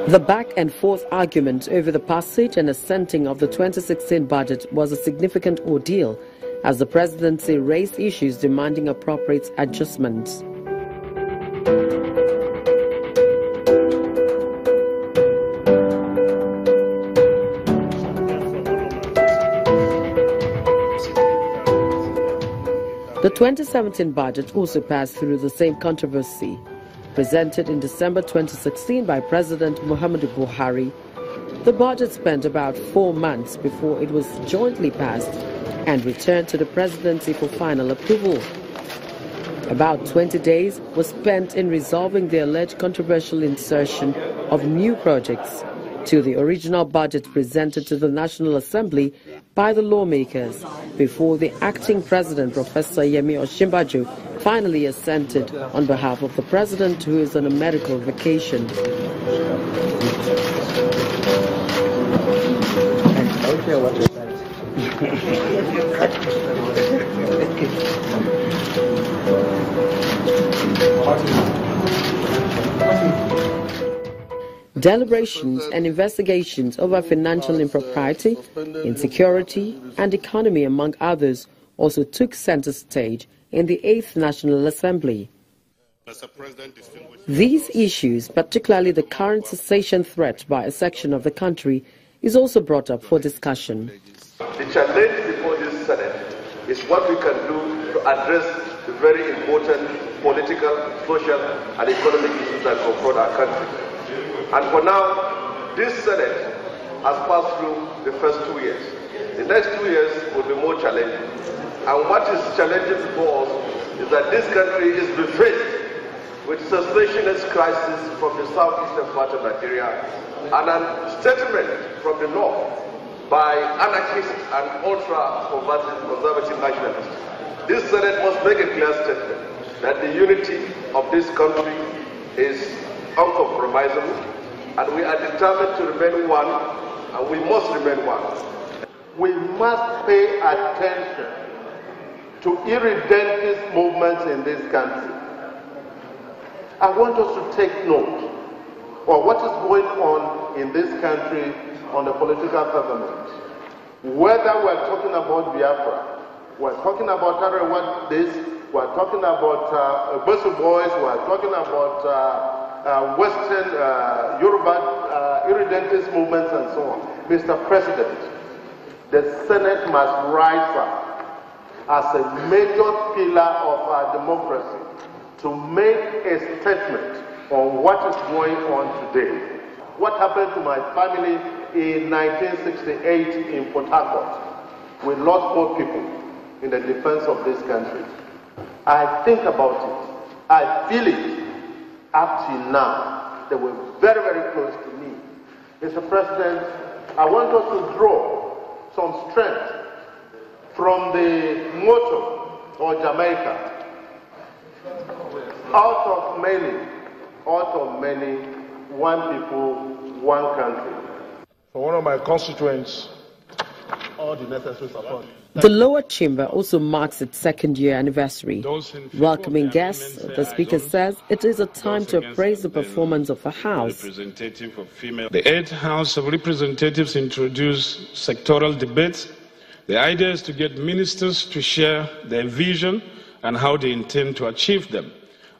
The back and forth argument over the passage and assenting of the 2016 budget was a significant ordeal as the presidency raised issues demanding appropriate adjustments. The 2017 budget also passed through the same controversy. Presented in December 2016 by President Muhammadu Buhari, the budget spent about 4 months before it was jointly passed and returned to the presidency for final approval. About 20 days was spent in resolving the alleged controversial insertion of new projects to the original budget presented to the National Assembly by the lawmakers before the acting president, Professor Yemi Osinbajo, finally assented on behalf of the president, who is on a medical vacation. Deliberations and investigations over financial impropriety, insecurity, and economy, among others, also took center stage in the 8th National Assembly. These issues, particularly the current cessation threat by a section of the country, is also brought up for discussion. The challenge before this Senate is what we can do to address the very important political, social, and economic issues that confront our country. And for now, this Senate has passed through the first 2 years. The next 2 years will be more challenging. And what is challenging before us is that this country is faced with cessationist crisis from the southeastern part of Nigeria and a statement from the north by anarchists and ultra-conservative nationalists. This Senate must make a clear statement that the unity of this country is uncompromisable, and we are determined to remain one, and we must remain one. We must pay attention to irredentist movements in this country. I want us to take note of what is going on in this country on the political government. Whether we're talking about Biafra, we're talking about Arewa this, we're talking about Bosu Boys, we're talking about Western Yoruba irredentist movements and so on. Mr. President, the Senate must rise up as a major pillar of our democracy to make a statement on what is going on today. What happened to my family in 1968 in Port Harcourt? We lost 4 people in the defense of this country. I think about it. I feel it. Up till now, they were very, very close to me. Mr. President, I want us to draw some strength from the motto of Jamaica. Out of many, one people, one country. For one of my constituents, all the necessary support. The lower chamber also marks its 2nd year anniversary. Welcoming guests, the Speaker says it is a time to appraise the performance of the House. The 8th House of Representatives introduced sectoral debates. The idea is to get ministers to share their vision and how they intend to achieve them,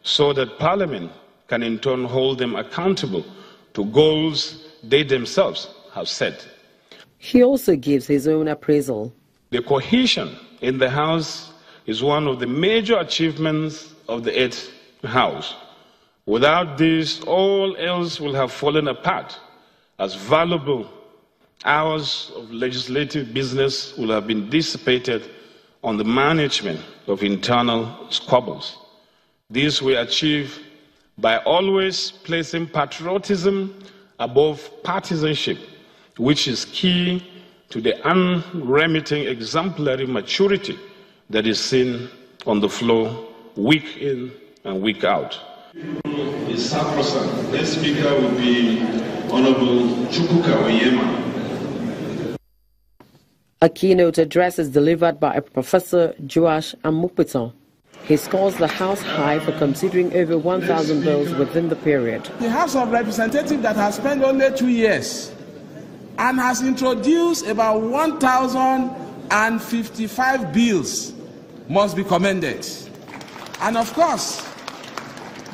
so that Parliament can in turn hold them accountable to goals they themselves have set. He also gives his own appraisal. The cohesion in the House is one of the major achievements of the 8th House. Without this, all else will have fallen apart, as valuable hours of legislative business will have been dissipated on the management of internal squabbles. This we achieve by always placing patriotism above partisanship, which is key to the unremitting exemplary maturity that is seen on the floor week in and week out. The sacrosanct. Next speaker will be Honorable Chukwuka Onyema. A keynote address is delivered by Professor Joash Amupiton. He scores the House high for considering over 1,000 bills within the period. The House of Representatives that has spent only 2 years and has introduced about 1,055 bills must be commended. And of course,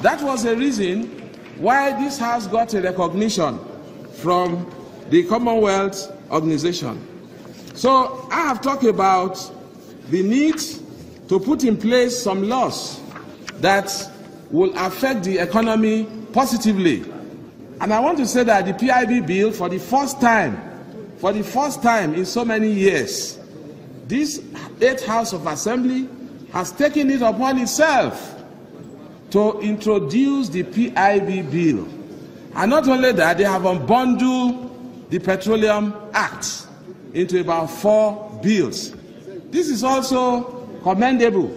that was the reason why this House got a recognition from the Commonwealth Organization. So I have talked about the need to put in place some laws that will affect the economy positively. And I want to say that the PIB bill, for the first time in so many years, this 8th House of Assembly has taken it upon itself to introduce the PIB bill. And not only that, they have unbundled the Petroleum Act into about 4 bills. This is also commendable.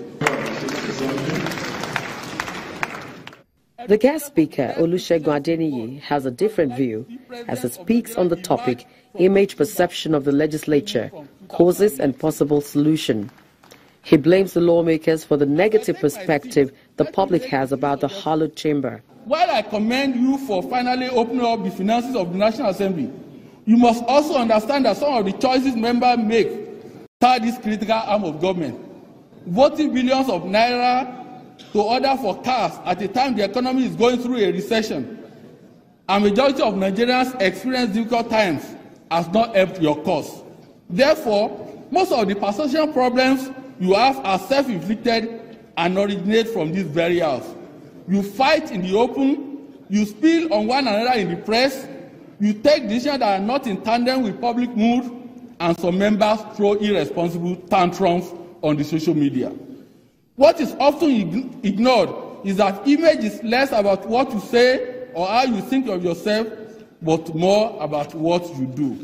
The guest speaker, Olusegun Adeniyi, has a different view as he speaks on the topic image perception of the legislature, causes and possible solution. He blames the lawmakers for the negative perspective the public has about the hallowed chamber. While I commend you for finally opening up the finances of the National Assembly, you must also understand that some of the choices members make inside this critical arm of government, voting billions of naira to order for cars at a time the economy is going through a recession, and majority of Nigerians experience difficult times, has not helped your cause. Therefore, most of the perception problems you have are self-inflicted and originate from this very house. You fight in the open, you spill on one another in the press, you take decisions that are not in tandem with public mood, and some members throw irresponsible tantrums on the social media. What is often ignored is that image is less about what you say or how you think of yourself, but more about what you do.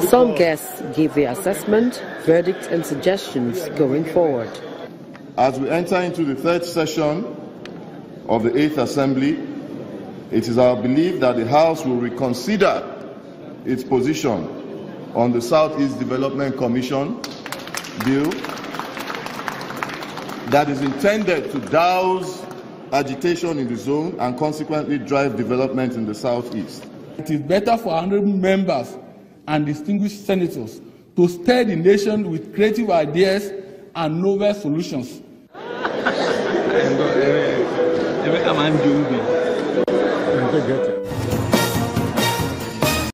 Some guests give their assessment, verdicts and suggestions going forward. As we enter into the 3rd session of the 8th Assembly, it is our belief that the House will reconsider its position on the Southeast Development Commission bill that is intended to douse agitation in the zone and consequently drive development in the Southeast. It is better for honorable members and distinguished senators to stir the nation with creative ideas and novel solutions. Get it.